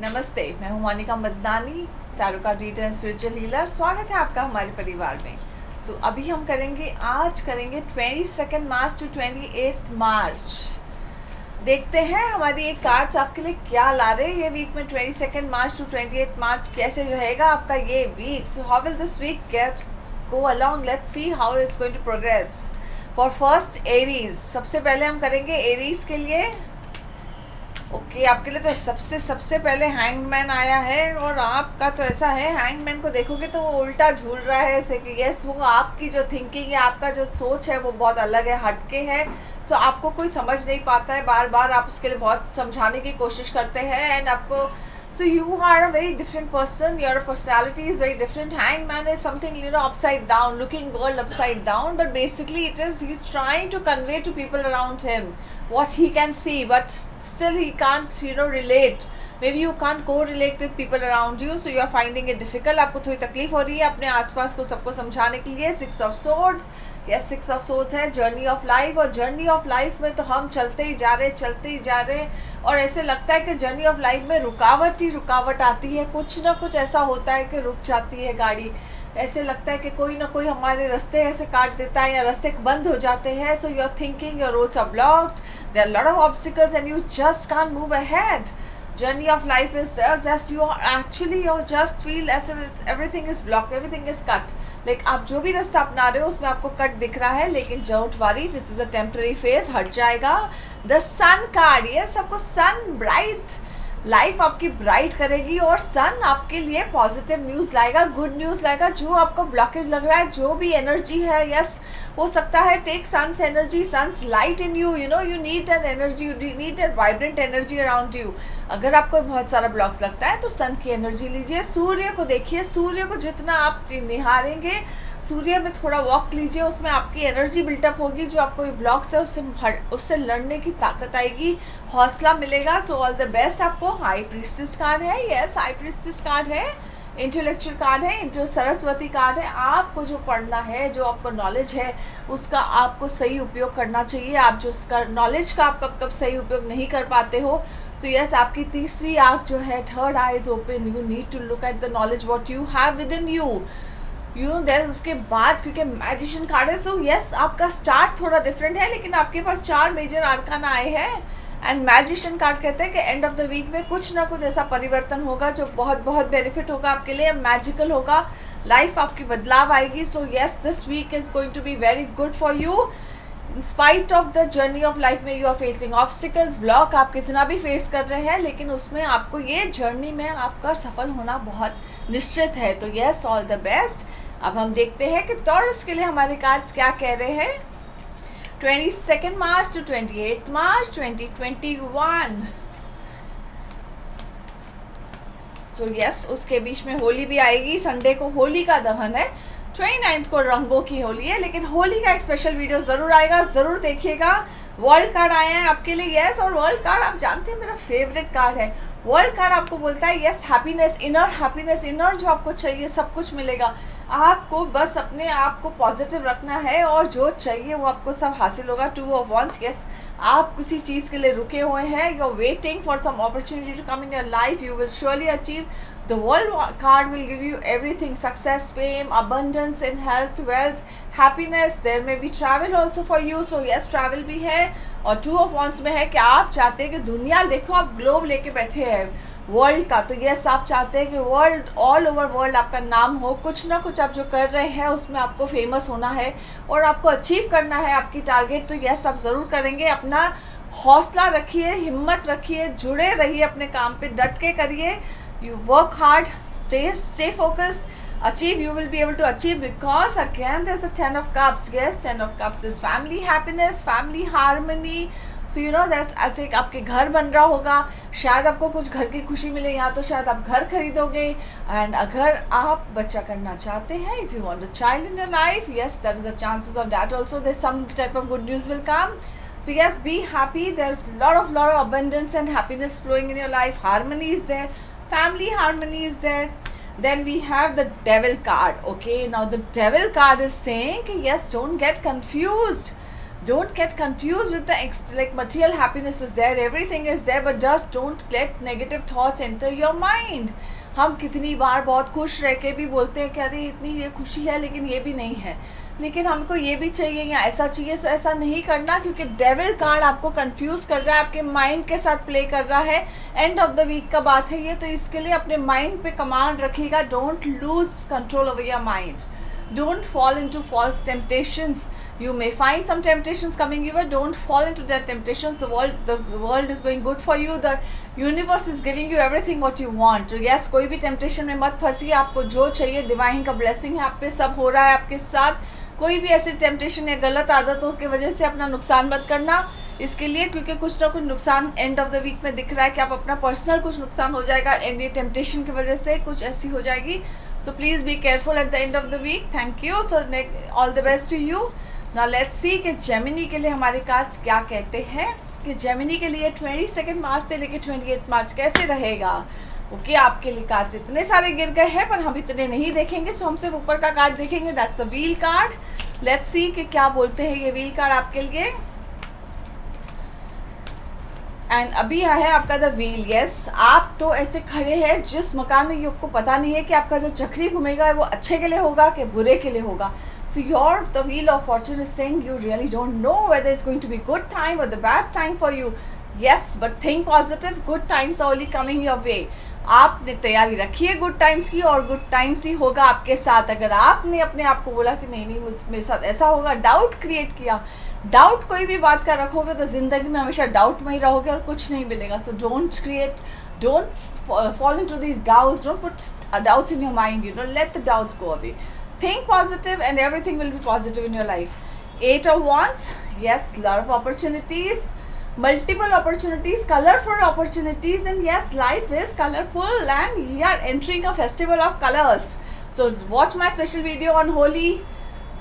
नमस्ते, मैं हूं Monika Madnani, tarot card reader and spiritual healer. स्वागत है आपका हमारे परिवार में। अभी हम आज करेंगे 22 मार्च टू 28 मार्च। देखते हैं हमारी एक कार्ड्स आपके लिए क्या ला रहे हैं ये वीक में। 22 मार्च टू 28 मार्च कैसे रहेगा आपका ये week. So how will this week get go along, let's see how it's going to progress. For first Aries, सबसे पहले हम करेंगे एरीज के लिए। ओके आपके लिए तो सबसे पहले हैंगमैन आया है, और आपका तो ऐसा है, हैंगमैन को देखोगे तो वो उल्टा झूल रहा है ऐसे कि यस, वो आपकी जो थिंकिंग है, आपका जो सोच है वो बहुत अलग है, हटके है। तो आपको कोई समझ नहीं पाता है, बार बार आप उसके लिए बहुत समझाने की कोशिश करते हैं एंड आपको so you are a very different person, your personality is very different. Hangman is something, upside down, looking world upside down, but basically he's trying to convey to people around him what he can see, but still he can't relate. Maybe you can't correlate with people around you, so you are finding it difficult. आपको थोड़ी तकलीफ हो रही है अपने आसपास को सबको समझाने के लिए। 6 of Swords, yes 6 of Swords है जर्नी ऑफ लाइफ, और जर्नी ऑफ लाइफ में तो हम चलते ही जा रहे, और ऐसे लगता है कि जर्नी ऑफ लाइफ में रुकावट ही रुकावट आती है, कुछ ना कुछ ऐसा होता है कि रुक जाती है गाड़ी। ऐसे लगता है कि कोई ना कोई हमारे रास्ते ऐसे काट देता है या रास्ते बंद हो जाते हैं। So you are thinking your roads are blocked, there are lot of obstacles and you just can't move ahead. Journey of life is there, just you just feel as if everything is blocked, everything is cut. Like आप जो भी रास्ता अपना रहे हो उसमें आपको cut दिख रहा है, लेकिन don't worry, this is a temporary phase, हट जाएगा. द सन कार्ड, ये सबको सन ब्राइट लाइफ आपकी ब्राइट करेगी, और सन आपके लिए पॉजिटिव न्यूज़ लाएगा, गुड न्यूज़ लाएगा. जो आपको ब्लॉकेज लग रहा है, जो भी एनर्जी है, यस हो सकता है, take sun's energy, sun's light in you, you need an energy, you need an vibrant energy around you. अगर आपको बहुत सारा ब्लॉक्स लगता है तो सन की एनर्जी लीजिए. सूर्य को देखिए, सूर्य को जितना आप निहारेंगे, सूर्य में थोड़ा वॉक लीजिए, उसमें आपकी एनर्जी बिल्टअप होगी, जो आपको ये ब्लॉक्स है उससे लड़ने की ताकत आएगी, हौसला मिलेगा. सो ऑल द बेस्ट आपको. हाई प्रीस्टेस कार्ड है, यस हाई प्रीस्टेस कार्ड है, इंटेलेक्चुअल कार्ड है, सरस्वती कार्ड है. आपको जो पढ़ना है, जो आपको नॉलेज है, उसका आपको सही उपयोग करना चाहिए. आप जो नॉलेज का आप कब सही उपयोग नहीं कर पाते हो, सो यस आपकी तीसरी आँख जो है, third eye is open. You need to look at the knowledge what you have within you, then उसके बाद, क्योंकि मैजिशियन कार्ड है, सो यस आपका स्टार्ट थोड़ा डिफरेंट है, लेकिन आपके पास 4 मेजर आर्काना आए हैं. एंड मैजिशियन कार्ड कहते हैं कि एंड ऑफ द वीक में कुछ ना कुछ ऐसा परिवर्तन होगा जो बहुत बहुत बेनिफिट होगा आपके लिए, मैजिकल होगा, लाइफ आपकी बदलाव आएगी. So yes this week is going to be very good for you. In spite of the journey of life में you are facing obstacles, block आप कितना भी फेस कर रहे हैं, लेकिन उसमें आपको ये जर्नी में आपका सफल होना बहुत निश्चित है. तो यस ऑल द बेस्ट. अब हम देखते हैं कि टॉरस के लिए हमारे कार्ड्स क्या कह रहे हैं. 22 March to 28 March 2021. So yes उसके बीच में होली भी आएगी. संडे को होली का दहन है, 29 को रंगों की होली है, लेकिन होली का एक स्पेशल वीडियो ज़रूर आएगा, ज़रूर देखिएगा. वर्ल्ड कार्ड आए हैं आपके लिए, यस. और वर्ल्ड कार्ड आप जानते हैं मेरा फेवरेट कार्ड है. वर्ल्ड कार्ड आपको बोलता है यस हैप्पीनेस, इनर जो आपको चाहिए सब कुछ मिलेगा. आपको बस अपने आप को पॉजिटिव रखना है, और जो चाहिए वो आपको सब हासिल होगा. 2 of Wands, यस आप किसी चीज़ के लिए रुके हुए हैं, you are waiting for some opportunity to come in your life, you will surely achieve. The world card will give you everything: success, fame, abundance in health, wealth, happiness. There may be travel also for you. So yes, travel भी है. और 2 of Wands में है कि आप चाहते हैं कि दुनिया देखो, आप ग्लोब लेके बैठे हैं वर्ल्ड का. तो यस आप चाहते हैं कि वर्ल्ड, ऑल ओवर वर्ल्ड आपका नाम हो. कुछ ना कुछ आप जो कर रहे हैं उसमें आपको फेमस होना है और आपको अचीव करना है आपकी टारगेट. तो यस आप ज़रूर करेंगे. अपना हौसला रखिए, हिम्मत रखिए, जुड़े रहिए अपने काम पे, डट के करिए. You work hard, stay focused, achieve, you will be able to achieve, because again there's a 10 of cups. Yes, 10 of cups is family happiness, family harmony. So there's ऐसे आपके घर बन रहा होगा, शायद आपको कुछ घर की खुशी मिले, यहाँ तो शायद आप घर खरीदोगे. एंड अगर आप बच्चा करना चाहते हैं, if you want a child in your life, yes there is a chances of that also. There's some type of good news will come. So yes, be happy. There's lot of abundance and happiness flowing in your life. Harmony is there, family harmony is there. Then we have the devil card. Okay, now the devil card is saying yes, don't get confused. Don't get confused with the like material happiness is there, everything is there, but just don't let negative thoughts enter your mind. हम कितनी बार बहुत खुश रह के भी बोलते हैं कि अरे इतनी ये खुशी है लेकिन ये भी नहीं है, लेकिन हमको ये भी चाहिए या ऐसा चाहिए, सो ऐसा नहीं करना, क्योंकि डेविल कार्ड आपको कंफ्यूज कर रहा है, आपके माइंड के साथ प्ले कर रहा है. एंड ऑफ द वीक का बात है ये, तो इसके लिए अपने माइंड पे कमांड रखिएगा. Don't lose control over your mind. Don't fall into false temptations. You may find some temptations coming your way. Don't fall into that temptations. The world is going good for you. The universe is giving you everything what you want. So yes, कोई भी temptation में मत फंसिए. आपको जो चाहिए divine का blessing है, आप पे सब हो रहा है आपके साथ. कोई भी ऐसी टेम्पटेशन या गलत आदतों की वजह से अपना नुकसान मत करना इसके लिए, क्योंकि कुछ ना कुछ नुकसान एंड ऑफ द वीक में दिख रहा है कि आप अपना पर्सनल कुछ नुकसान हो जाएगा एंड ये टेम्पटेशन की वजह से कुछ ऐसी हो जाएगी. So please be careful at the end of the week. Thank you. So all the best to you. Now let's see कि जेमिनी के लिए हमारे कार्ड्स क्या कहते हैं, कि जेमिनी के लिए 22 मार्च से लेकर 28 मार्च कैसे रहेगा. ओके, आपके लिए कार्ड्स इतने सारे गिर गए हैं पर हम इतने नहीं देखेंगे, सो हम सिर्फ ऊपर का कार्ड देखेंगे. That's a wheel card. Let's see कि क्या बोलते हैं ये व्हील कार्ड आपके लिए. एंड अभी यहाँ है आपका द व्हील. यस, आप तो ऐसे खड़े हैं जिस मकान में ये आपको पता नहीं है कि आपका जो चक्री घूमेगा वो अच्छे के लिए होगा कि बुरे के लिए होगा. So your the wheel of fortune is saying you really don't know whether it's going to be good time और the bad time for you. Yes, but think positive. Good times are only coming your way. आपने तैयारी रखी है good times की, और good times ही होगा आपके साथ. अगर आपने अपने आप को बोला कि नहीं मेरे साथ ऐसा होगा, डाउट क्रिएट किया, डाउट कोई भी बात का रखोगे तो ज़िंदगी में हमेशा डाउट में ही रहोगे और कुछ नहीं मिलेगा. So don't fall into these doubts. Don't put doubts in your mind. Let the doubts go away. Think positive and everything will be positive in your life. 8 of Wands. Yes, lot of opportunities, multiple opportunities, colorful opportunities, and yes, life is colorful and we are entering a festival of colors. So watch my special video on Holi.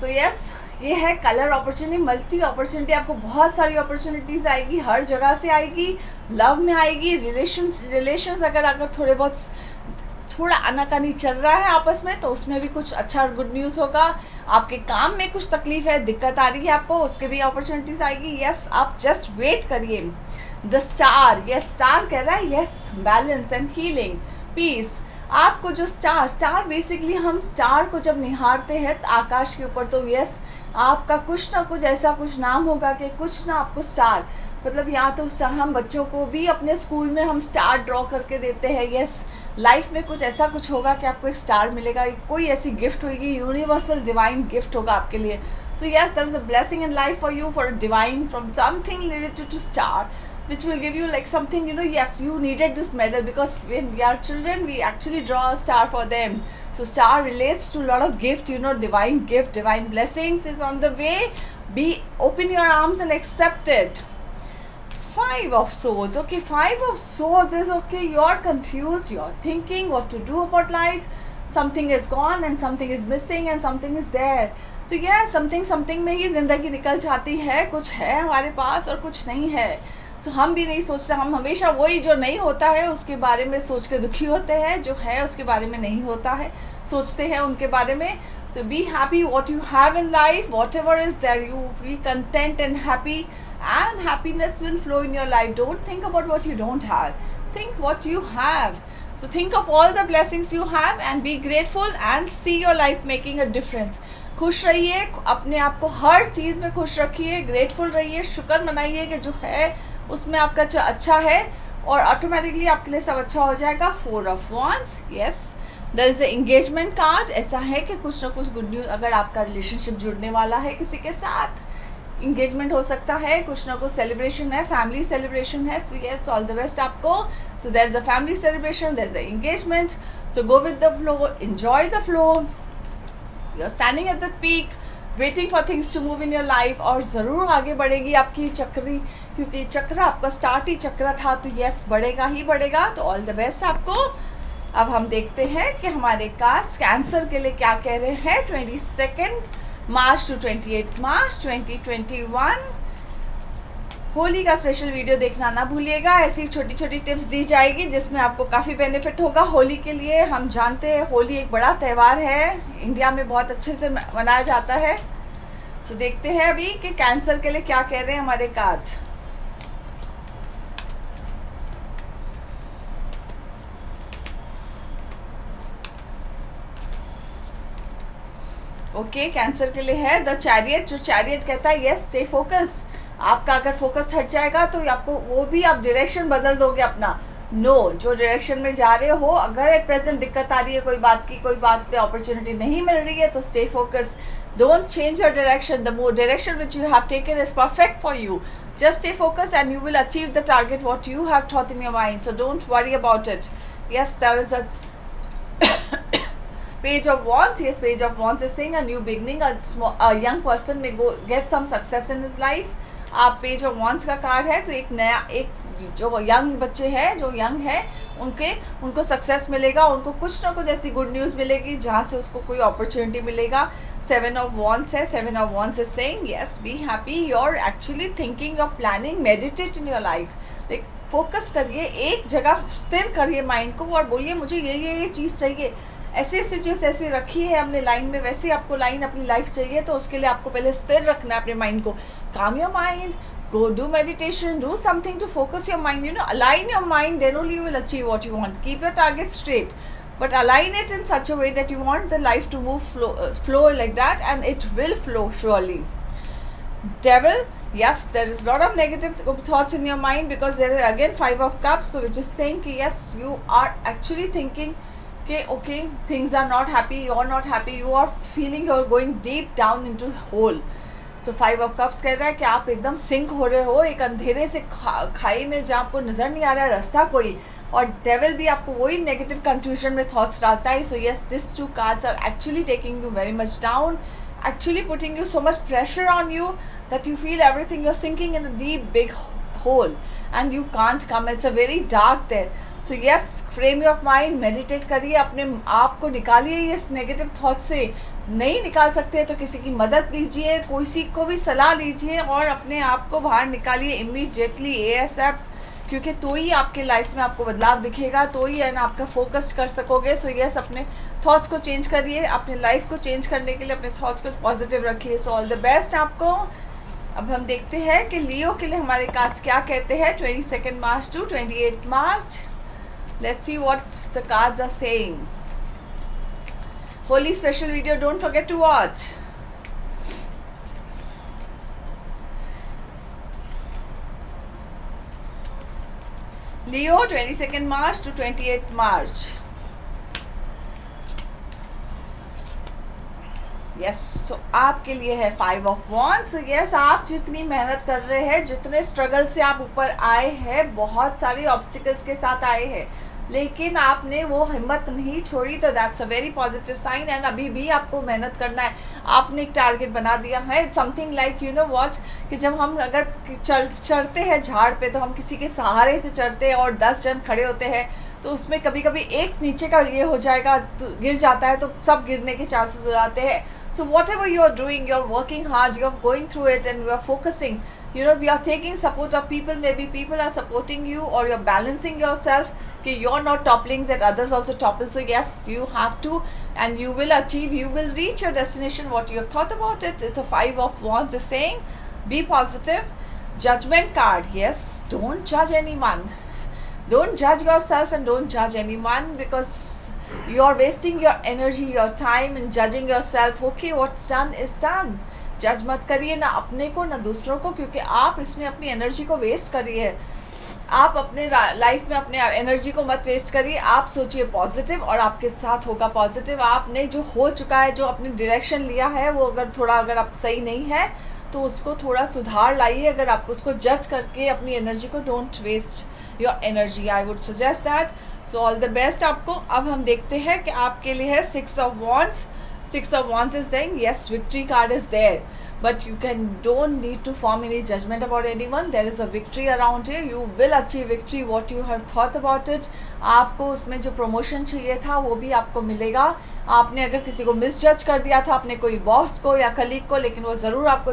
So yes, ये है colour opportunity, multi opportunity. आपको बहुत सारी opportunities आएगी, हर जगह से आएगी. Love में आएगी, रिलेशंस अगर थोड़ा आनाकानी चल रहा है आपस में तो उसमें भी कुछ अच्छा और गुड न्यूज़ होगा. आपके काम में कुछ तकलीफ है, दिक्कत आ रही है आपको, उसके भी अपॉर्चुनिटीज़ आएगी. यस, आप जस्ट वेट करिए. The star. यस, स्टार कह रहा है yes balance and healing, peace. आपको जो स्टार बेसिकली हम स्टार को जब निहारते हैं आकाश के ऊपर, तो यस आपका कुछ ना कुछ ऐसा कुछ नाम होगा कि कुछ ना आपको स्टार, मतलब यहाँ तो स्टार हम बच्चों को भी अपने स्कूल में हम स्टार ड्रॉ करके देते हैं. यस, लाइफ में कुछ ऐसा कुछ होगा कि आपको एक स्टार मिलेगा, कोई ऐसी गिफ्ट होगी, यूनिवर्सल डिवाइन गिफ्ट होगा आपके लिए. So yes, there is a blessing in life for you, for a divine from something related to star, which will give you like something, yes, you needed this medal, because when we are children we actually draw a star for them. So star relates to a lot of gift, divine gift, divine blessings is on the way. Open your arms and accept it. 5 of Swords. Okay, 5 of Swords is okay, you're confused, you're thinking what to do about life. Something is gone and something is missing and something is there. So yeah, something में ही ज़िंदगी निकल जाती है. कुछ है हमारे पास और कुछ नहीं है. सो हम भी नहीं सोचते, हम हमेशा वही जो नहीं होता है उसके बारे में सोच के दुखी होते हैं, जो है उसके बारे में नहीं होता है सोचते हैं उनके बारे में. So be happy what you have in life, what ever is there, you be content and happy, and happiness will flow in your life. Don't think about what you don't have, think what you have. So think of all the blessings you have and be grateful and see your life making a difference. खुश रहिए, अपने आप को हर चीज़ में खुश रखिए, grateful रहिए, शुक्र मनाइए कि जो है उसमें आपका अच्छा है और ऑटोमेटिकली आपके लिए सब अच्छा हो जाएगा. 4 of Wands. Yes, there is a engagement card. ऐसा है कि कुछ ना कुछ गुड न्यूज़, अगर आपका रिलेशनशिप जुड़ने वाला है किसी के साथ, इंगेजमेंट हो सकता है, कुछ ना कुछ सेलिब्रेशन है, फैमिली सेलिब्रेशन है. So yes, all the best आपको. So there is a family celebration, there is a engagement. So go with the flow, enjoy the flow. You are standing at the peak, waiting for things to move in your life. और ज़रूर आगे बढ़ेगी आपकी चक्री, क्योंकि चक्र आपका start ही चक्र था, तो यस बढ़ेगा ही बढ़ेगा. तो ऑल द बेस्ट आपको. अब हम देखते हैं कि हमारे कार्ड्स कैंसर के लिए क्या कह रहे हैं. 22 मार्च टू 28 मार्च 2021. होली का स्पेशल वीडियो देखना ना भूलिएगा. ऐसी छोटी छोटी टिप्स दी जाएगी जिसमें आपको काफ़ी बेनिफिट होगा होली के लिए. हम जानते हैं होली एक बड़ा त्यौहार है, इंडिया में बहुत अच्छे से मनाया जाता है. सो देखते हैं अभी कि कैंसर के लिए क्या कह रहे हैं हमारे कार्ड्स। ओके, कैंसर के लिए है द चैरियट, जो चैरियट कहता है यस स्टे फोकस। आपका अगर फोकस हट जाएगा तो आपको वो भी आप डायरेक्शन बदल दोगे अपना। नो जो डायरेक्शन में जा रहे हो, अगर एट प्रेजेंट दिक्कत आ रही है, कोई बात पे अपॉर्चुनिटी नहीं मिल रही है, तो stay focus, don't change your direction. The more direction which you have taken is perfect for you. just stay focused and you will achieve the target what you have thought in your mind, so don't worry about it. Yes, there is a page of wands. Yes, page of wands is saying a new beginning. A young person may go get some success in his life. आप page of wands का card है, तो एक जो young बच्चे हैं, जो young है, उनको सक्सेस मिलेगा, उनको कुछ ना कुछ ऐसी गुड न्यूज़ मिलेगी जहाँ से उसको कोई अपॉर्चुनिटी मिलेगा। 7 ऑफ वॉन्ड्स है, 7 of wands is saying yes be happy, you are actually thinking of planning, meditate in your life. Like focus करिए, एक जगह स्थिर करिए माइंड को और बोलिए मुझे ये चीज़ चाहिए। ऐसे चीज़ ऐसे रखी है अपने लाइन में, वैसे आपको लाइन अपनी लाइफ चाहिए, तो उसके लिए आपको पहले स्थिर रखना है अपने माइंड को। काम your mind, go do meditation, do something to focus your mind, align your mind, then only you will achieve what you want. Keep your target straight, but align it in such a way that you want the life to move flow like that, and it will flow surely. Devil, yes, there is a lot of negative thoughts in your mind, because there is again 5 of cups, so which is saying ki yes, you are actually thinking okay, things are not happy, you are not happy, you are feeling you are going deep down into the hole. So 5 of cups कह रहा है कि आप एकदम sink हो रहे हो एक अंधेरे से खाई में, जहाँ आपको नज़र नहीं आ रहा है रास्ता कोई, और डेविल भी आपको वही नेगेटिव कंफ्यूजन में थॉट्स डालता है। So yes, this 2 cards are actually taking you very much down, actually putting you so much pressure on you that you feel everything, you're sinking in a deep big hole and you can't come, it's a very dark there. So yes, frame your mind, meditate करिए, अपने आप को निकालिए इस negative thought से। नहीं निकाल सकते तो किसी की मदद लीजिए, किसी को भी सलाह लीजिए और अपने आप को बाहर निकालिए इमीडिएटली, ASAP, क्योंकि तो ही आपके लाइफ में आपको बदलाव दिखेगा, तो ही है ना आपका फोकस कर सकोगे। सो यस, अपने थॉट्स को चेंज करिए, अपने लाइफ को चेंज करने के लिए अपने थॉट्स को पॉजिटिव रखिए। सो ऑल द बेस्ट आपको। अब हम देखते हैं कि लियो के लिए हमारे कार्ड्स क्या कहते हैं 22 March to 28 March. Let's see what the cards are saying. Holi special video, don't forget to watch. Leo 22 March to 28 March. Yes, so आपके लिए है 5 ऑफ वॉन्ड्स। सो यस, आप जितनी मेहनत कर रहे हैं, जितने स्ट्रगल से आप ऊपर आए हैं, बहुत सारी ऑब्स्टिकल्स के साथ आए हैं, लेकिन आपने वो हिम्मत नहीं छोड़ी, तो that's a very positive sign. And अभी भी आपको मेहनत करना है, आपने एक टारगेट बना दिया है। Something like you know what, कि जब हम अगर चढ़ते हैं झाड़ पे, तो हम किसी के सहारे से चढ़ते हैं और 10 जन खड़े होते हैं, तो उसमें कभी कभी एक नीचे का ये हो जाएगा, तो गिर जाता है, तो सब गिरने के चांसेस हो जाते हैं। So whatever you are doing, you are working hard, you are going through it and you are focusing. You know, we are taking support of people, maybe people are supporting you or you're balancing yourself, कि you're not toppling, that others also topple. So yes, you have to, and you will achieve, you will reach your destination, what you have thought about it. It's a 5 of wands is saying, be positive. Judgment card, yes, don't judge anyone. Don't judge yourself and don't judge anyone, because you are wasting your energy, your time in judging yourself. Okay, what's done is done. जज मत करिए ना अपने को ना दूसरों को, क्योंकि आप इसमें अपनी एनर्जी को वेस्ट करिए। आप अपने लाइफ में अपने एनर्जी को मत वेस्ट करिए, आप सोचिए पॉजिटिव और आपके साथ होगा पॉजिटिव। आपने जो हो चुका है, जो अपनी डायरेक्शन लिया है, वो अगर आप सही नहीं है तो उसको थोड़ा सुधार लाइए। अगर आप उसको जज करके अपनी एनर्जी को, don't waste your energy, I would suggest that. So all the best आपको। अब हम देखते हैं कि आपके लिए है 6 of wands. 6 of wands is saying yes, victory card is there, but you don't need to form any judgment about anyone. There is a victory around here. You will achieve victory what you have thought about it. आपको उसमें जो promotion चाहिए था वो भी आपको मिलेगा। आपने अगर किसी को मिसजज कर दिया था, अपने कोई बॉस को या कलीग को, लेकिन वो ज़रूर आपको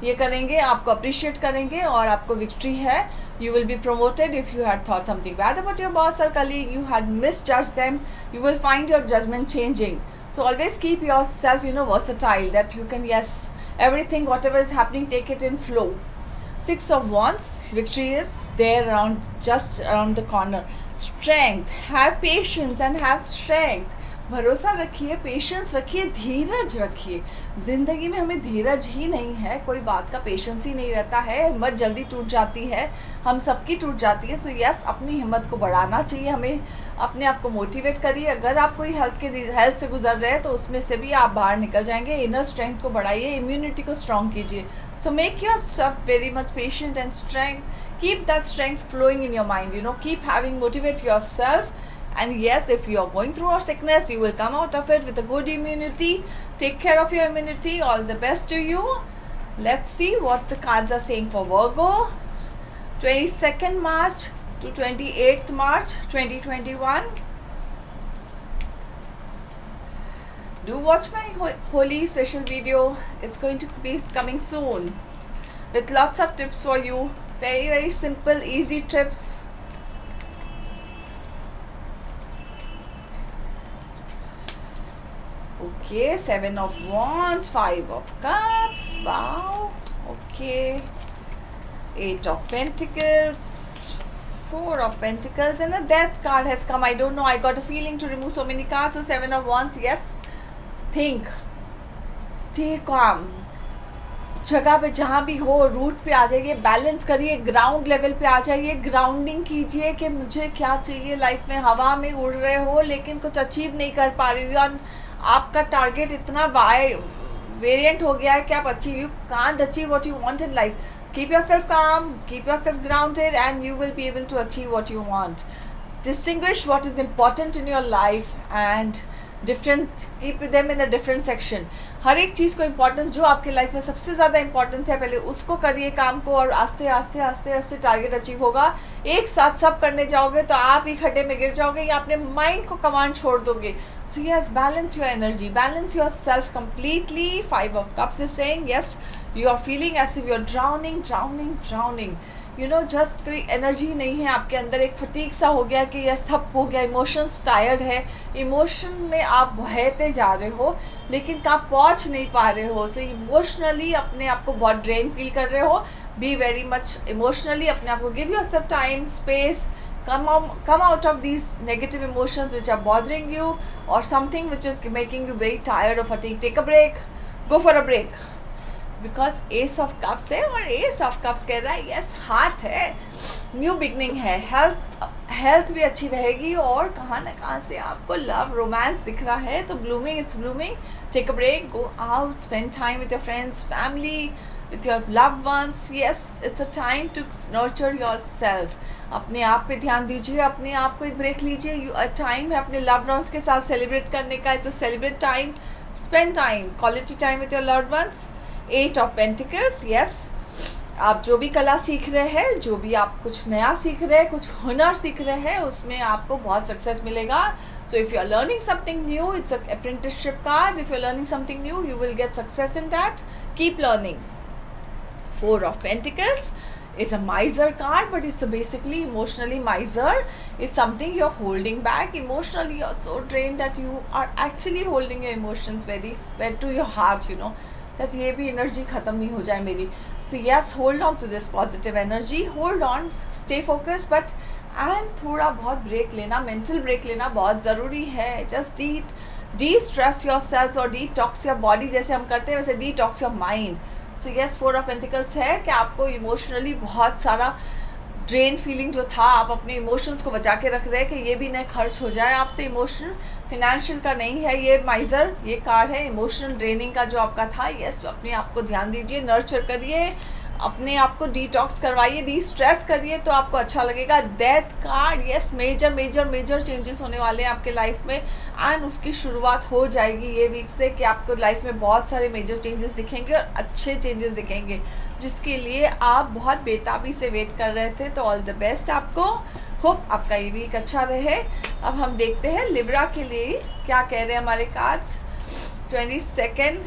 ये करेंगे, आपको अप्रिशिएट करेंगे और आपको विक्ट्री है। You will be promoted. If you had thought something bad about your boss or colleague, you had misjudged them, you will find your judgment changing. So always keep yourself, versatile, that you can, yes, everything, whatever is happening, take it in flow. Six of Wands, victory is there around, just around the corner. Strength, have patience and have strength. भरोसा रखिए, patience रखिए, धीरज रखिए. ज़िंदगी में हमें धीरज ही नहीं है, कोई बात का पेशेंस ही नहीं रहता है, हिम्मत जल्दी टूट जाती है, हम सबकी टूट जाती है. सो यस, अपनी हिम्मत को बढ़ाना चाहिए हमें, अपने आप को मोटिवेट करिए. अगर आप कोई हेल्थ से गुजर रहे हैं तो उसमें से भी आप बाहर निकल जाएंगे. इनर स्ट्रेंथ को बढ़ाइए, इम्यूनिटी को स्ट्रॉन्ग कीजिए. So make yourself very much patient and strength. Keep that strength flowing in your mind. Keep motivate yourself. And yes, if you are going through a sickness, you will come out of it with a good immunity. Take care of your immunity. All the best to you. Let's see what the cards are saying for Virgo. 22nd March to 28th March 2021. Do watch my Holi special video. It's going to be coming soon with lots of tips for you. Very, very simple, easy tips. Okay, 7 of Wands, 5 of Cups. Wow. Okay. 8 of Pentacles, 4 of Pentacles, and a Death card has come. I don't know. I got a feeling to remove so many cards. So 7 of Wands, yes. Think, stay calm, जगह पे जहाँ भी हो root पे आ जाइए, balance करिए, ground level पे आ जाइए, ग्राउंडिंग कीजिए कि मुझे क्या चाहिए लाइफ में. हवा में उड़ रहे हो लेकिन कुछ अचीव नहीं कर पा रही हो, और आपका टारगेट इतना वेरिएंट हो गया है कि आप you can't achieve what you want in life. Keep yourself calm, keep yourself grounded, and you will be able to achieve what you want. Distinguish what is important in your life and different, keep them in a different section. हर एक चीज़ को importance, जो आपके life में सबसे ज़्यादा importance है, पहले उसको करिए काम को, और आस्ते आस्ते आस्ते आस्ते टारगेट अचीव होगा. एक साथ सब करने जाओगे तो आप ही खड्डे में गिर जाओगे या अपने माइंड को कमांड छोड़ दोगे. So yes, balance your energy, balance your self completely. 5 of Cups is saying yes, you are feeling as if you are drowning. Just कोई एनर्जी नहीं है आपके अंदर, एक फटीक सा हो गया कि यस थप हो गया, इमोशंस टायर्ड है, इमोशन में आप बहते जा रहे हो लेकिन आप पहुंच नहीं पा रहे हो. सो इमोशनली अपने आप को बहुत ड्रेन फील कर रहे हो. बी वेरी मच इमोशनली, अपने आप को give yourself time, space, come out of these negative emotions which are bothering you, or something which is making you very tired or fatigued. Take a break, go for a break. Because S of cups है, और S of cups कह रहा है yes heart है, new beginning है, health भी अच्छी रहेगी, और कहाँ ना कहाँ से आपको लव रोमांस दिख रहा है. तो blooming, it's blooming. Take a break, go out, spend time with your friends, family, with your loved ones. Yes, it's a time to nurture yourself. अपने आप पे ध्यान दीजिए, अपने आप को एक ब्रेक लीजिए. टाइम है अपने loved ones के साथ सेलिब्रेट करने का. It's a celebrate time. Spend time, quality time with your loved ones. 8 of Pentacles, yes. आप जो भी कला सीख रहे हैं, जो भी आप कुछ नया सीख रहे हैं, कुछ हुनर सीख रहे हैं, उसमें आपको बहुत सक्सेस मिलेगा. So if you are learning something new, it's an apprenticeship card. If you are learning something new, you will get success in that. Keep learning. 4 of Pentacles is a miser card, but it's basically emotionally miser. It's something you're holding back. Emotionally, you're so drained that you are actually holding your emotions very to your heart, that ये भी energy ख़त्म नहीं हो जाए मेरी. So yes, hold on to this positive energy. Hold on, stay focused, but and थोड़ा बहुत break लेना, मेंटल ब्रेक लेना बहुत ज़रूरी है. Just de-stress yourself और detox your body, जैसे हम करते हैं वैसे detox your mind. So yes, 4 of pentacles है कि आपको इमोशनली बहुत सारा ड्रेन फीलिंग जो था, आप अपने इमोशंस को बचा के रख रहे हैं कि ये भी नहीं खर्च हो जाए आपसे. इमोशनल, फिनेंशियल का नहीं है ये माइजर, ये कार्ड है इमोशनल ड्रेनिंग का जो आपका था. यस, अपने आप को ध्यान दीजिए, नर्चर करिए, अपने आप को डिटॉक्स करवाइए, डी स्ट्रेस करिए, तो आपको अच्छा लगेगा. Death card, yes, major changes होने वाले हैं आपके लाइफ में, एंड उसकी शुरुआत हो जाएगी ये वीक से कि आपको लाइफ में बहुत सारे मेजर चेंजेस दिखेंगे और अच्छे चेंजेस दिखेंगे, जिसके लिए आप बहुत बेताबी से वेट कर रहे थे. तो ऑल द बेस्ट आपको, होप आपका ये वीक अच्छा रहे. अब हम देखते हैं लिब्रा के लिए क्या कह रहे हैं हमारे कार्ड्स. 22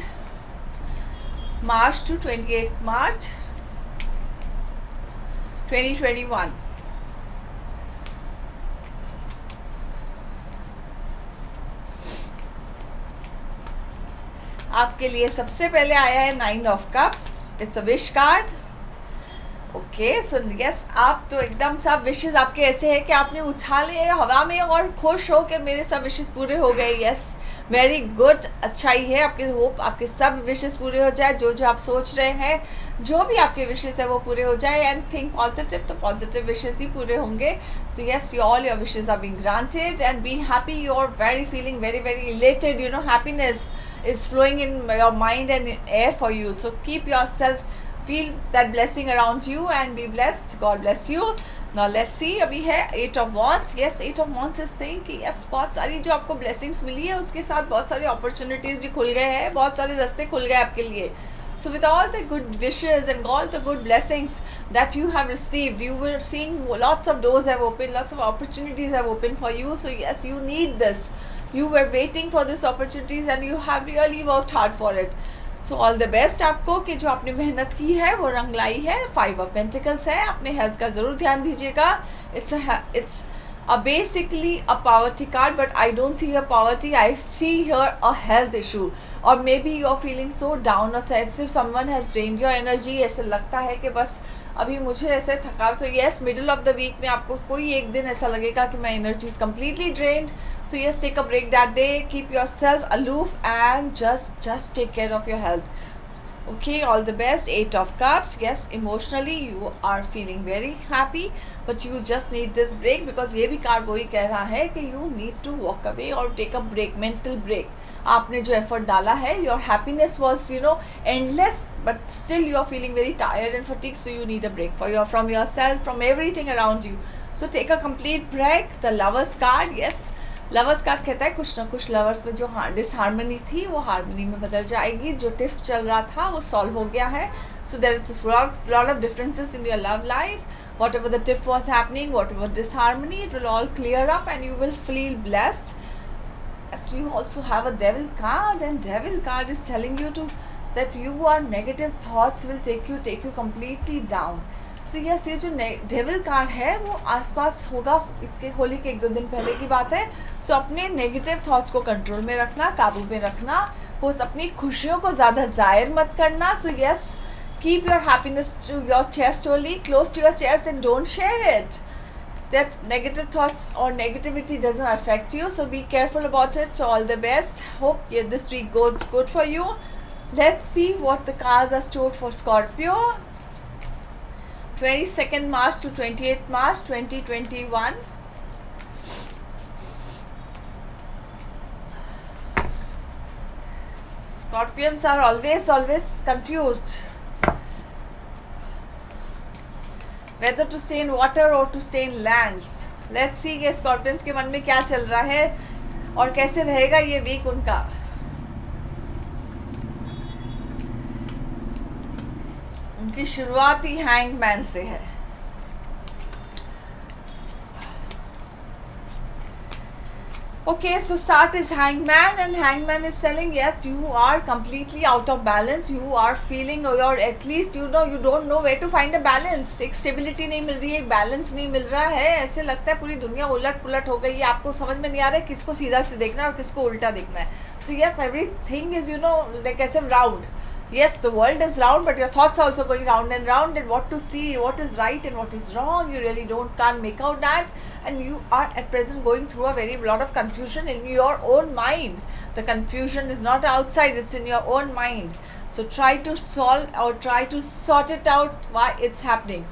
मार्च टू 28 मार्च 2021. आपके लिए सबसे पहले आया है 9 of cups. It's a wish card. Okay, so yes, आप तो एकदम सब विशेस आपके ऐसे हैं कि आपने उछाले हवा में और खुश हो कि मेरे सब विशेस पूरे हो गए. Yes, very good. अच्छा ही है. आपके होप आपके सब विशेस पूरे हो जाए. जो जो आप सोच रहे हैं, जो भी आपके विशेस है वो पूरे हो जाए. एंड थिंक पॉजिटिव, तो पॉजिटिव विशेस ही पूरे होंगे. So yes, all your wishes are being granted and be happy. You are very feeling very very elated. You know, happiness is flowing in your mind and in air for you. So keep yourself, feel that blessing around you and be blessed. God bless you. Now let's see. अभी है 8 of Wands. Yes, 8 of Wands is saying कि yes, बहुत सारी जो आपको blessings मिली है उसके साथ बहुत सारी opportunities भी खुल गए हैं, बहुत सारे रास्ते खुल गए आपके लिए. So with all the good wishes and all the good blessings that you have received, you were seeing lots of doors have opened, lots of opportunities have opened for you. So yes, you need this. You were waiting for these opportunities and you have really worked hard for it. So all the best आपको कि जो आपने मेहनत की है वो रंग लाई है. 5 of Pentacles है. अपने हेल्थ का ज़रूर ध्यान दीजिएगा. It's basically a poverty card, but I don't see a poverty. I see here a health issue, or maybe you are feeling so down or sad. If someone has drained your energy, ऐसा लगता है कि बस अभी मुझे ऐसे थकावट. तो yes, middle of the week में आपको कोई एक दिन ऐसा लगेगा कि मैं energy is completely drained. So yes, take a break that day. Keep yourself aloof and just take care of your health. Okay, all the best. 8 of Cups. Yes, emotionally you are feeling very happy, but you just need this break, because ये भी card वही कह रहा है कि you need to walk away or take a break, mental break. आपने जो effort डाला है, your happiness was endless, but still you are feeling very tired and fatigued, so you need a break from yourself, from everything around you. So take a complete break. The Lovers card. Yes, lovers card कहता है कुछ ना कुछ lovers में जो disharmony थी वो harmony में बदल जाएगी. जो टिफ चल रहा था वो सॉल्व हो गया है. So there is lot of differences in your love life. What ever the tiff was happening, whatever disharmony, it will all clear up and you will feel blessed. As you also have a devil card, and devil card is telling you to that your negative thoughts will take you completely down. So yes, ये जो devil card है वो आसपास होगा. इसके होली के 1-2 दिन पहले की बात है. सो अपने नेगेटिव थॉट्स को कंट्रोल में रखना, काबू में रखना. हो अपनी खुशियों को ज़्यादा ज़ाहिर मत करना. So yes, keep your happiness to your chest only, close to your chest and don't share it. That negative thoughts or negativity doesn't affect you, so be careful about it. So all the best. Hope this week goes good for you. Let's see what the cards are stored for Scorpio. 22nd March to 28th March 2021. Scorpions are always confused whether to stay in water or to stay in lands. Let's see कि Scorpions के मन में क्या चल रहा है और कैसे रहेगा ये वीक उनका. उनकी शुरुआत ही हैंगमैन से है. Okay, so start is hangman, and hangman is telling yes, you are completely out of balance. You are feeling, or at least you don't know where to find a balance. एक stability नहीं मिल रही है, एक balance नहीं मिल रहा है. ऐसे लगता है पूरी दुनिया उलट पुलट हो गई है. आपको समझ में नहीं आ रहा है किसको सीधा से देखना है और किसको उल्टा देखना है. So yes, everything is like as if round. Yes, the world is round, but your thoughts are also going round, and what to see, what is right and what is wrong, you really can't make out that, and you are at present going through a very lot of confusion in your own mind. The confusion is not outside, it's in your own mind. So try to solve or try to sort it out why it's happening.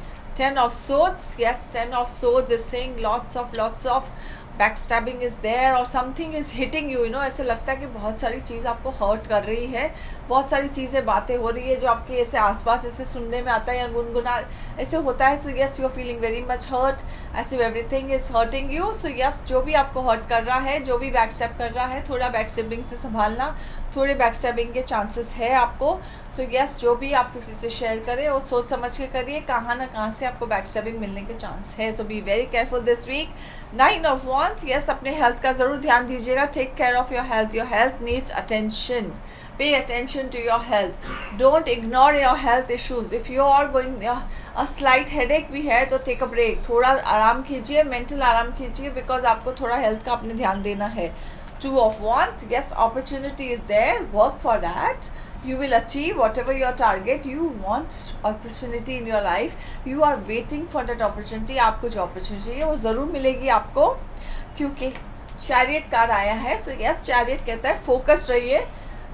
10 of Swords. Yes, 10 of Swords is saying lots of backstabbing is there or something is hitting you. ऐसे लगता है कि बहुत सारी चीज़ आपको hurt कर रही है, बहुत सारी चीज़ें बातें हो रही है जो आपके ऐसे आसपास ऐसे सुनने में आता है या गुनगुना ऐसे होता है. So yes, you are feeling very much hurt, ऐसे everything is hurting you. So yes, जो भी आपको हर्ट कर रहा है, जो भी बैकस्टैब कर रहा है, थोड़ा बैकस्टैबिंग से संभालना. थोड़े बैकस्टैबिंग के चांसेस है आपको. सो यस, जो भी आप किसी से शेयर करें वो सोच समझ के करिए, कहाँ ना कहाँ से आपको बैकस्टैबिंग मिलने के चांस है. So be very careful this week. 9 of Wands. Yes, अपने हेल्थ का ज़रूर ध्यान दीजिएगा. Take care of your health. Your health needs attention. Pay attention to your health. Don't ignore your health issues. If you are going a slight headache भी है तो take a break. थोड़ा आराम कीजिए, mental आराम कीजिए, because आपको थोड़ा हेल्थ का अपने ध्यान देना है. Two of Wands, yes, opportunity is there, work for that. You will achieve whatever your target. You want opportunity in your life, you are waiting for that opportunity. आपको जो opportunity चाहिए वो ज़रूर मिलेगी आपको, क्योंकि चैरियट कार्ड आया है. सो यस, चैरियट कहता है फोकस्ड रहिए,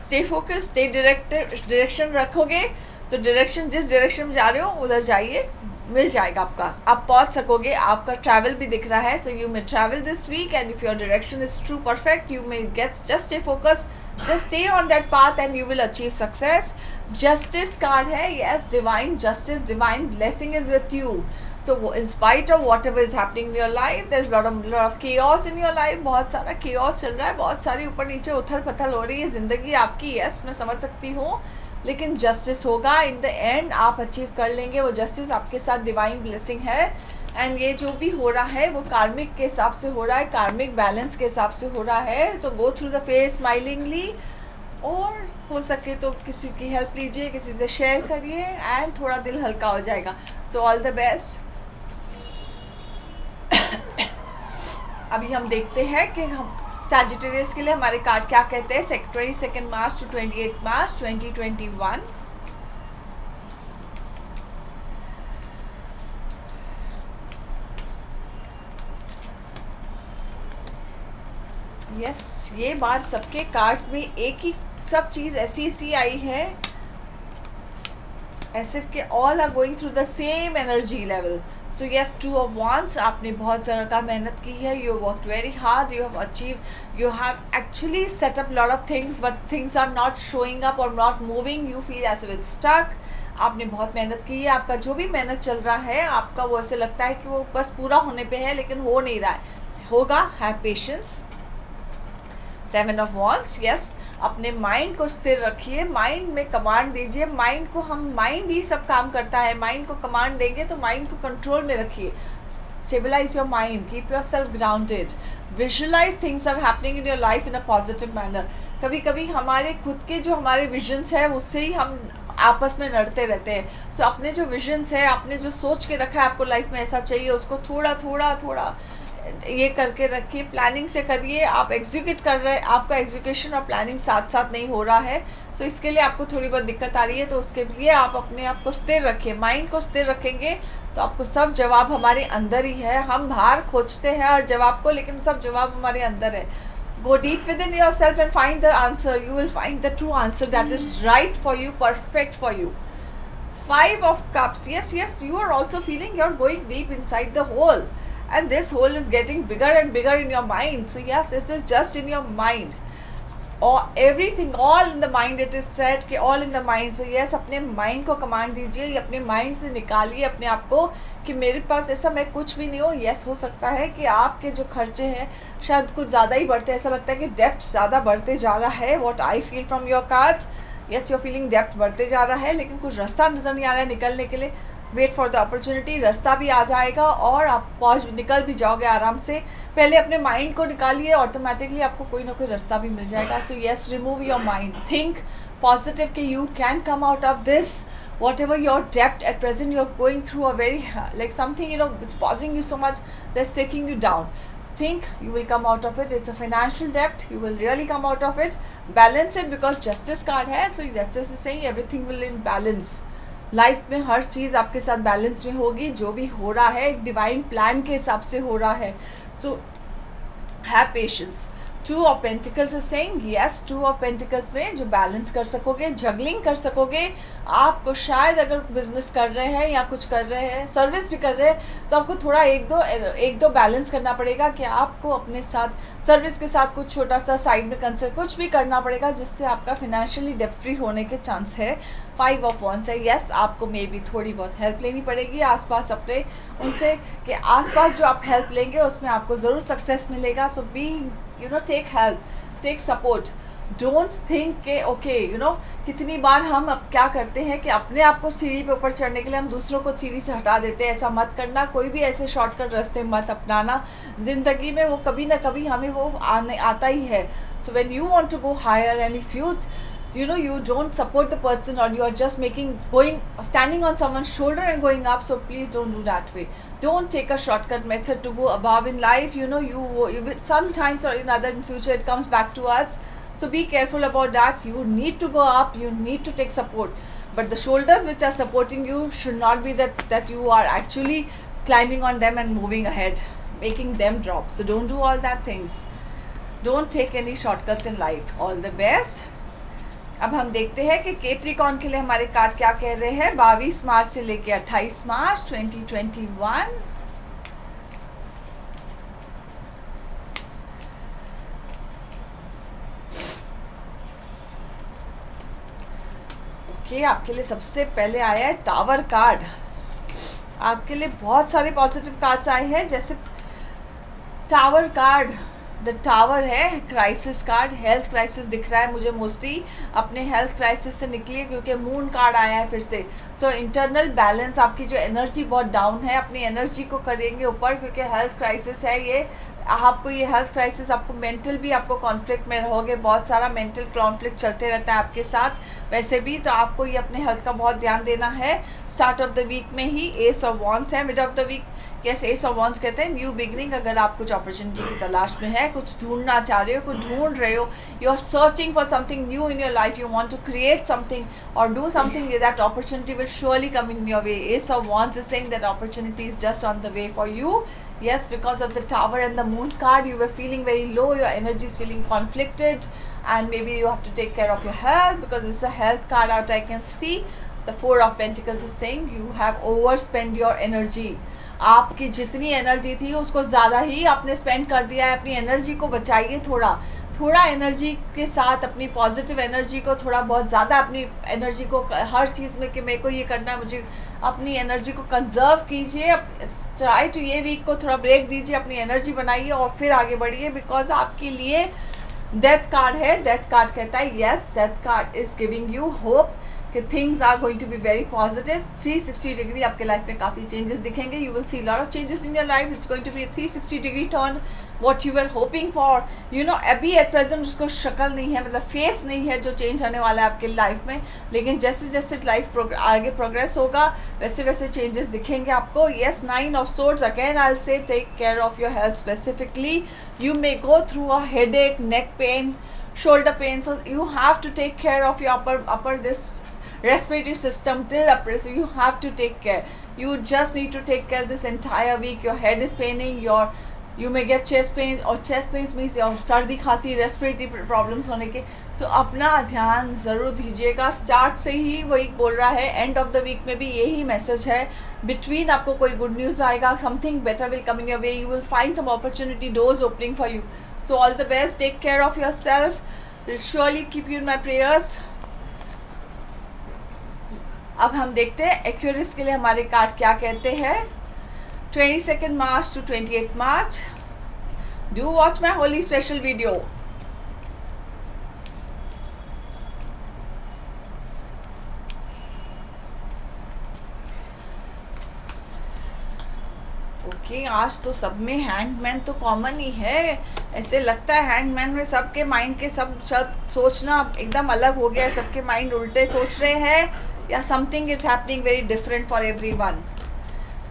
स्टे फोकस, स्टे डायरेक्शन रखोगे तो डायरेक्शन, जिस डायरेक्शन में जा रहे हो उधर जाइए, मिल जाएगा आपका, आप पहुंच सकोगे. आपका ट्रैवल भी दिख रहा है. So you may travel this week and if your direction is true perfect, you may get, just stay focus, just stay on that path and you will achieve success. Justice card है, yes, divine justice, divine blessing is with you. So in spite of what ever is happening in your life, there is lot of chaos in your life. बहुत सारा chaos चल रहा है, बहुत सारी ऊपर नीचे उथल पथल हो रही है ज़िंदगी आपकी. यस, मैं समझ सकती हूँ, लेकिन जस्टिस होगा इन द एंड, आप अचीव कर लेंगे वो जस्टिस. आपके साथ डिवाइन ब्लेसिंग है. एंड ये जो भी हो रहा है वो कार्मिक के हिसाब से हो रहा है, कार्मिक बैलेंस के हिसाब से हो रहा है. तो go through the face smilingly, और हो सके तो किसी की हेल्प लीजिए, किसी से शेयर करिए एंड थोड़ा दिल हल्का हो जाएगा. सो ऑल द बेस्ट. अभी हम देखते हैं कि हम सैजिटेरियस के लिए हमारे कार्ड क्या कहते हैं. 22 मार्च टू 28 मार्च 2021. यस, ये बार सबके कार्ड्स में एक ही सब चीज़ ऐसी आई है, ऐसे कि all are going through the same energy level. So yes, two of wands, आपने बहुत ज़्यादा मेहनत की है, you work very hard, you have achieve, you have actually set up lot of things, but things are not showing up और not moving, you feel as if stuck. आपने बहुत मेहनत की है, आपका जो भी मेहनत चल रहा है आपका, वो ऐसे लगता है कि वो बस पूरा होने पे है, लेकिन हो नहीं रहा है. होगा, have patience. 7 of wands, yes, अपने माइंड को स्थिर रखिए, माइंड में कमांड दीजिए. माइंड को माइंड ही सब काम करता है, माइंड को कमांड देंगे तो माइंड को कंट्रोल में रखिए. Stabilize your mind, keep yourself grounded, visualize things are happening in your life in a positive manner. कभी कभी हमारे खुद के जो हमारे विजन्स है उससे ही हम आपस में लड़ते रहते हैं. सो अपने जो विजन्स है, आपने जो सोच के रखा है आपको लाइफ में ऐसा चाहिए, उसको थोड़ा थोड़ा ये करके रखिए, प्लानिंग से करिए. आप एग्जीक्यूट कर रहे हैं, आपका एग्जीक्यूशन और प्लानिंग साथ साथ नहीं हो रहा है, सो इसके लिए आपको थोड़ी बहुत दिक्कत आ रही है. तो उसके लिए आप अपने आप को स्थिर रखिए, माइंड को स्थिर रखेंगे तो आपको सब जवाब हमारे अंदर ही है. हम बाहर खोजते हैं हर जवाब को, लेकिन सब जवाब हमारे अंदर है. Go deep within yourself and find the answer. You will find the true answer that is right for you, perfect for you. 5 of Cups. Yes, you are also feeling you're going deep inside the hole. And this hole is getting bigger and bigger in your mind. So yes, it is just in your mind. Or everything, all in the mind, it is said कि all in the mind. So yes, अपने mind को command दीजिए, अपने mind से निकालिए अपने आप को कि मेरे पास ऐसा मैं कुछ भी नहीं हूँ. यस, हो सकता है कि आपके जो खर्चे हैं शायद कुछ ज़्यादा ही बढ़ते हैं, ऐसा लगता है कि डेप्थ ज़्यादा बढ़ते जा रहा है. What I feel from your cards, yes, your feeling depth बढ़ते जा रहा है, लेकिन कुछ रास्ता नज़र नहीं आ रहा है निकलने के लिए. वेट फॉर द अपॉर्चुनिटी, रास्ता भी आ जाएगा और आप पहुँच निकल भी जाओगे आराम से. पहले अपने माइंड को निकालिए, ऑटोमेटिकली आपको कोई ना कोई रास्ता भी मिल जाएगा. So yes, remove your mind, think positive कि you can come out of this, whatever your debt at present you're going through a very like something is bothering you so much that's taking you down. Think you will come out of it. It's a financial debt, you will really come out of it. Balance it because justice card है, so justice is saying everything will in balance. Life में हर चीज़ आपके साथ balance में होगी, जो भी हो रहा है एक डिवाइन प्लान के हिसाब से हो रहा है. So have patience. 2 of Pentacles is saying yes, 2 of Pentacles में जो बैलेंस कर सकोगे, जगलिंग कर सकोगे. आपको शायद अगर बिजनेस कर रहे हैं या कुछ कर रहे हैं, सर्विस भी कर रहे हैं, तो आपको थोड़ा एक दो बैलेंस करना पड़ेगा कि आपको अपने साथ सर्विस के साथ कुछ छोटा सा साइड में कंसर्न कुछ भी करना पड़ेगा जिससे आपका फिनेंशियली डेप्ट फ्री होने के चांस है. 5 of Wands है, यस, आपको मे बी थोड़ी बहुत हेल्प लेनी पड़ेगी आसपास अपने उनसे, कि आसपास जो आप हेल्प लेंगे उसमें आपको ज़रूर सक्सेस मिलेगा. So be take help, take support. Don't think के ओके कितनी बार हम अब क्या करते हैं कि अपने आप को सीढ़ी पे ऊपर चढ़ने के लिए हम दूसरों को सीढ़ी से हटा देते हैं. ऐसा मत करना, कोई भी ऐसे शॉर्टकट रास्ते मत अपनाना. ज़िंदगी में वो कभी ना कभी हमें वो आता ही है. So when you want to go higher and if you don't support the person, or you are just standing on someone's shoulder and going up. So please don't do that way. Don't take a shortcut method to go above in life. You sometimes or in future it comes back to us. So be careful about that. You need to go up, you need to take support, but the shoulders which are supporting you should not be that you are actually climbing on them and moving ahead, making them drop. So don't do all that things. Don't take any shortcuts in life. All the best. अब हम देखते हैं कि Capricorn के लिए हमारे card क्या कह रहे हैं 22 मार्च से लेके 28 मार्च 2021। ओके, आपके लिए सबसे पहले आया है टावर कार्ड। आपके लिए बहुत सारे पॉजिटिव कार्ड्स आए हैं, जैसे टावर कार्ड, द टावर है, क्राइसिस कार्ड, हेल्थ क्राइसिस दिख रहा है मुझे मोस्टली। अपने हेल्थ क्राइसिस से निकलिए, क्योंकि मून कार्ड आया है फिर से। सो इंटरनल बैलेंस, आपकी जो एनर्जी बहुत डाउन है, अपनी एनर्जी को करेंगे ऊपर, क्योंकि हेल्थ क्राइसिस है ये। आपको ये हेल्थ क्राइसिस, आपको मेंटल भी, आपको कॉन्फ्लिक्ट में रहोगे, बहुत सारा मेंटल कॉन्फ्लिक्ट चलते रहता है आपके साथ वैसे भी। तो आपको ये अपने हेल्थ का बहुत ध्यान देना है। स्टार्ट ऑफ द वीक में ही एस ऑफ वॉन्ड्स है, mid of the week yes ace of wands कहते हैं न्यू बिगनिंग। अगर आप कुछ अपॉर्चुनिटी की तलाश में है, कुछ ढूंढना चाह रहे हो, कुछ ढूंढ रहे हो, you are searching for something new in your life, you want to create something और do something, that opportunity will surely come in your way. Ace of Wands is saying that opportunity is just on the way for you. Yes, because of the tower and the moon card, you were feeling very low, your energy is feeling conflicted, and maybe you have to take care of your health, because it's a health card out I can see. The Four of Pentacles is saying you have overspent your energy. आपकी जितनी energy थी उसको ज़्यादा ही आपने spend कर दिया है। अपनी एनर्जी को बचाइए, थोड़ा एनर्जी के साथ, अपनी पॉजिटिव एनर्जी को थोड़ा बहुत ज़्यादा, अपनी एनर्जी को हर चीज़ में कि मेरे को ये करना है, मुझे अपनी एनर्जी को कंजर्व कीजिए। ट्राई टू ये वीक को थोड़ा ब्रेक दीजिए, अपनी एनर्जी बनाइए और फिर आगे बढ़िए, बिकॉज आपके लिए डेथ कार्ड है। डेथ कार्ड कहता है yes, death card is giving you hope कि things are going to be very positive. 360 degree आपके लाइफ में काफ़ी चेंजेस दिखेंगे। You will see lot of changes in your life. It's going to be 360 degree turn what you are hoping for. अभी at present उसको शक्ल नहीं है, मतलब फेस नहीं है जो चेंज होने वाला है आपके लाइफ में, लेकिन जैसे जैसे लाइफ आगे प्रोग्रेस होगा वैसे वैसे चेंजेस दिखेंगे आपको। Yes, 9 of swords again I will say take care of your health specifically. You may go through a headache, neck pain, shoulder pain, so you have to take care of your upper this respiratory system till upper, so you have to take care. You just need to take care this entire week. Your head is paining, you may get chest pains, और chest pains means your सर्दी खांसी, respiratory problems होने के। तो अपना ध्यान ज़रूर दीजिएगा। स्टार्ट से ही वही बोल रहा है, एंड ऑफ द वीक में भी यही मैसेज है। बिटवीन आपको कोई गुड न्यूज़ आएगा, something better will coming your way, you will find some opportunity, doors opening for you. So all the best, take care of yourself, will surely keep you in my prayers. अब हम देखते हैं Aquarius के लिए हमारे card क्या कहते हैं 22 March to 28 March. Do watch my Holi special video. Okay, आज तो सब में हैंगमैन तो कॉमन ही है। ऐसे लगता है हैंगमैन में सबके माइंड के सब सोचना एकदम अलग हो गया है, सबके माइंड उल्टे सोच रहे हैं, या something is happening very different for everyone.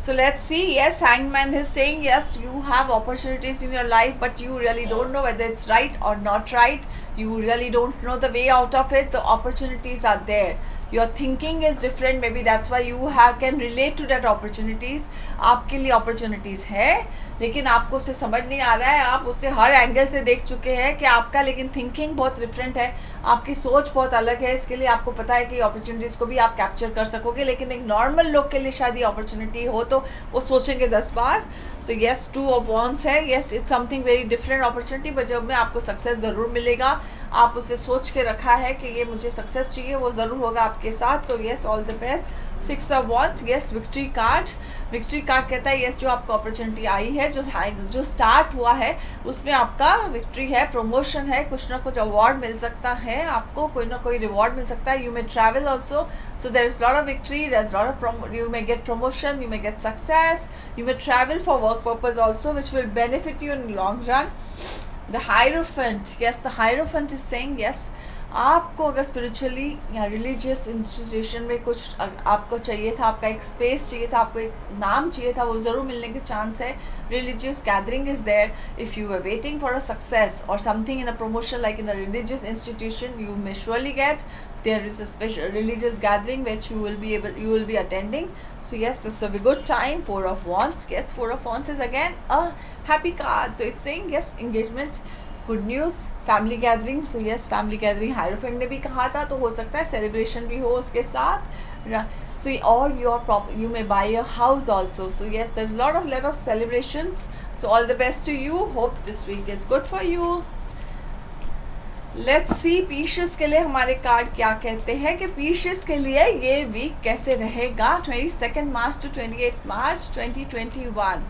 So let's see. Yes, hangman is saying yes, you have opportunities in your life, but you really don't know whether it's right or not right. You really don't know the way out of it. The opportunities are there. Your thinking is different. Maybe that's why you can relate to that opportunities. आपके लिए opportunities है, लेकिन आपको उसे समझ नहीं आ रहा है। आप उसे हर एंगल से देख चुके हैं कि आपका, लेकिन थिंकिंग बहुत डिफरेंट है, आपकी सोच बहुत अलग है। इसके लिए आपको पता है कि अपॉर्चुनिटीज़ को भी आप कैप्चर कर सकोगे, लेकिन एक नॉर्मल लोग के लिए शायद ये अपॉर्चुनिटी हो तो वो सोचेंगे 10 बार। सो येस, 2 ऑफ वॉन्ड्स है। Yes, it's something very different opportunity, but जब में आपको सक्सेस ज़रूर मिलेगा। आप उसे सोच के रखा है कि ये मुझे सक्सेस चाहिए, वो ज़रूर होगा आपके साथ। तो yes, all the best. 6 of wands, yes, victory card. Victory card कहता है येस, जो आपको अपॉर्चुनिटी आई है, जो स्टार्ट हुआ है उसमें आपका विक्ट्री है, प्रमोशन है, कुछ ना कुछ अवार्ड मिल सकता है आपको, कोई ना कोई रिवॉर्ड मिल सकता है। You may travel also, so there is lot of victory, there is lot of you may get promotion, you may get success, you may travel for work purpose also, which will benefit you in long run. The Hierophant, yes, the Hierophant is saying yes, आपको अगर spiritually या religious institution में कुछ आपको चाहिए था, आपका एक स्पेस चाहिए था, आपको एक नाम चाहिए था, वो ज़रूर मिलने के चांस है. Religious gathering is there. If you are waiting for a success और something in a promotion like in a religious institution, you may surely get. There is a special religious gathering which you will be attending. So yes, this is a good time. Four of Wands. Yes, Four of Wands is again a happy card. So it's saying yes, engagement, good news, family gathering. So yes, family gathering hierophant ने भी कहा था, तो हो सकता है celebration भी हो उसके साथ. सो और you may buy a house also. So yes, there is lot of celebrations. So all the best to you. Hope this week is good for you. Let's see Pisces के लिए हमारे card क्या कहते हैं कि पीशियस के लिए ये वीक कैसे रहेगा 22 मार्च टू 28 मार्च 2021.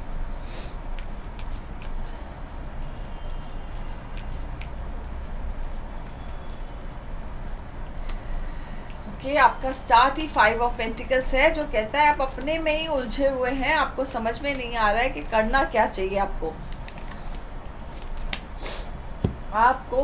आपका स्टार्ट ही 5 ऑफ पेंटिकल्स है, जो कहता है आप अपने में ही उलझे हुए हैं, आपको समझ में नहीं आ रहा है कि करना क्या चाहिए आपको.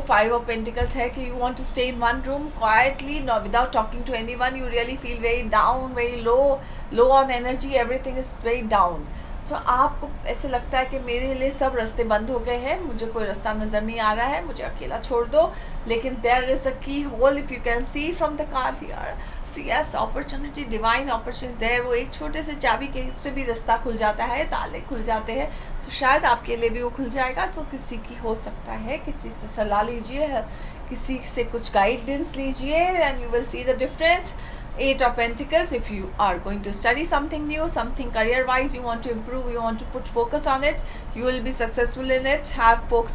5 ऑफ पेंटिकल्स है कि you want to stay in one room quietly without talking to anyone. You really feel very down, very low on energy, everything is very down. So आपको ऐसे लगता है कि मेरे लिए सब रास्ते बंद हो गए हैं, मुझे कोई रास्ता नज़र नहीं आ रहा है, मुझे अकेला छोड़ दो. लेकिन there is a keyhole if you can see from the card here. So yes, opportunity, divine opportunity there. वो एक छोटे से चाबी के से भी रास्ता खुल जाता है, ताले खुल जाते हैं. सो शायद आपके लिए भी वो खुल जाएगा. तो किसी की हो सकता है, किसी से सलाह लीजिए, किसी से कुछ गाइडेंस लीजिए, and you will see the difference. 8 of Pentacles, if you are going to study something new, something career wise you want to improve, you want to put focus on it, you will be successful in it.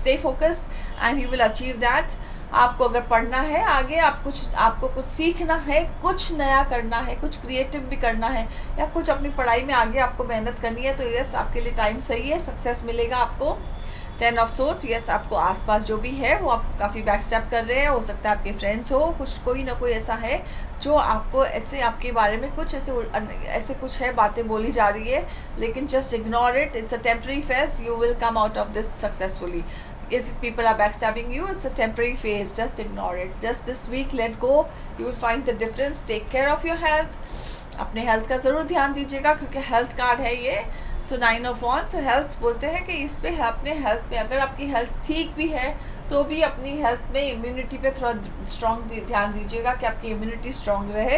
Stay focused and you will achieve that. आपको अगर पढ़ना है आगे, आपको कुछ सीखना है, कुछ नया करना है, कुछ क्रिएटिव भी करना है, या कुछ अपनी पढ़ाई में आगे आपको मेहनत करनी है, तो यस, आपके लिए टाइम सही है, सक्सेस मिलेगा आपको. 10 ऑफ सोर्ट्स, यस, आपको आसपास जो भी है वो आपको काफ़ी बैक स्टेप कर रहे हैं. हो सकता है आपके फ्रेंड्स हो, कोई ना कोई ऐसा है जो आपको ऐसे आपके बारे में कुछ ऐसे कुछ है, बातें बोली जा रही है, लेकिन just ignore it. It's a temporary phase. You will come out of this successfully. If people are backstabbing you, it's a temporary phase. Just ignore it. Just this week, let go. You will find the difference. Take care of your health. अपने health का ज़रूर ध्यान दीजिएगा, क्योंकि health card है ये. सो 9 of wands. So health बोलते हैं कि इस पे अपने हेल्थ में, अगर आपकी हेल्थ ठीक भी है तो भी अपनी हेल्थ में इम्यूनिटी पे थोड़ा स्ट्रॉन्ग ध्यान दीजिएगा कि आपकी इम्यूनिटी स्ट्रॉन्ग रहे.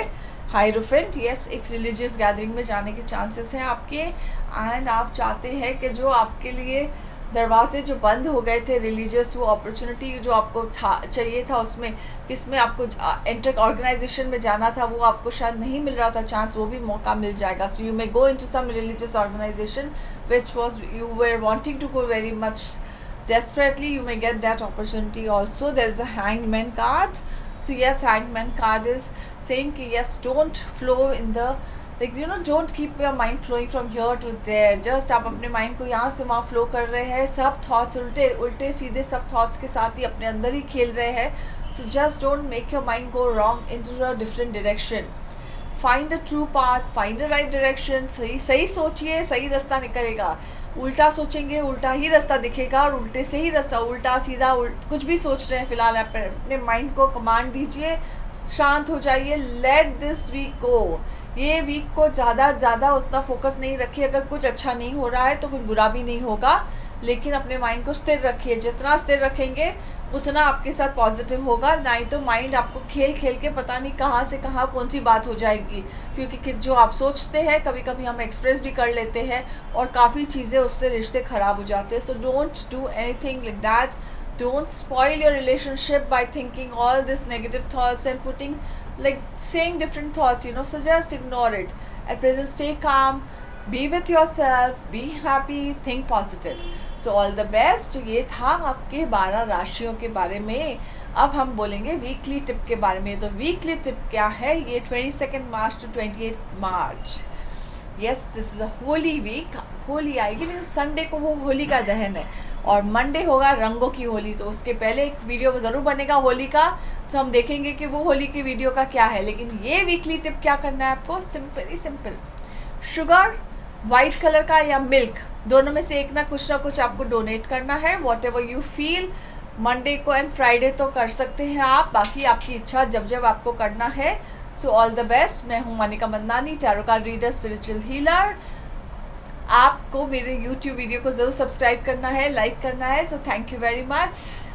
हायरोफेंट, यस, एक रिलीजियस गैदरिंग में जाने के चांसेस हैं आपके, एंड आप चाहते हैं कि जो आपके लिए दरवाजे जो बंद हो गए थे रिलीजियस, वो अपॉर्चुनिटी जो आपको चाहिए था, उसमें किसमें आपको एंटर ऑर्गेनाइजेशन में जाना था, वो आपको शायद नहीं मिल रहा था चांस, वो भी मौका मिल जाएगा. So you may go into some religious organization which was you were wanting to go very much desperately. You may get that opportunity also. There is a hangman card. So yes, hangman card is saying कि yes, don't flow in the, like, you know, don't keep your mind flowing from here to there. Just आप अपने mind को यहाँ से वहाँ flow कर रहे हैं, सब thoughts उल्टे सीधे सब thoughts के साथ ही अपने अंदर ही खेल रहे हैं. So just don't make your mind go wrong into a different direction. Find a true path, find a right direction. सही सोचिए, सही रास्ता निकलेगा. उल्टा सोचेंगे, उल्टा ही रास्ता दिखेगा, और उल्टे से ही रास्ता, उल्टा सीधा कुछ भी सोच रहे हैं फिलहाल, आप अपने माइंड को कमांड दीजिए, शांत हो जाइए. लेट दिस वीक गो. ये वीक को ज़्यादा उतना फोकस नहीं रखिए. अगर कुछ अच्छा नहीं हो रहा है तो कुछ बुरा भी नहीं होगा, लेकिन अपने माइंड को स्थिर रखिए. जितना स्थिर रखेंगे उतना आपके साथ पॉजिटिव होगा. नहीं तो माइंड आपको खेल के पता नहीं कहाँ से कहाँ कौन सी बात हो जाएगी, क्योंकि जो आप सोचते हैं कभी कभी हम एक्सप्रेस भी कर लेते हैं, और काफ़ी चीज़ें उससे रिश्ते ख़राब हो जाते हैं. So don't do anything like that. Don't spoil your relationship by thinking all these negative thoughts and putting, like, saying different thoughts, you know. So just ignore it. At present, stay calm, be with yourself, be happy, think positive. So all the best. ये था आपके 12 राशियों के बारे में. अब हम बोलेंगे वीकली टिप के बारे में. तो वीकली टिप क्या है? ये 22 March to 28 March. Yes, this is a Holi week. Holi आएगी, लेकिन संडे को वो होली का दहन है, और मंडे होगा रंगों की होली. तो उसके पहले एक वीडियो ज़रूर बनेगा होली का. सो हम देखेंगे कि वो होली की वीडियो का क्या है. लेकिन ये वीकली टिप क्या करना है आपको? सिंपल. शुगर, वाइट कलर का या मिल्क, दोनों में से एक ना कुछ आपको डोनेट करना है. What ever you feel, Monday को एंड फ्राइडे तो कर सकते हैं आप, बाकी आपकी इच्छा जब जब आपको करना है। So all the best. मैं हूँ Manika Mandani, tarot card reader, spiritual healer. आपको मेरे यूट्यूब वीडियो को ज़रूर सब्सक्राइब करना है, लाइक करना है। So thank you very much.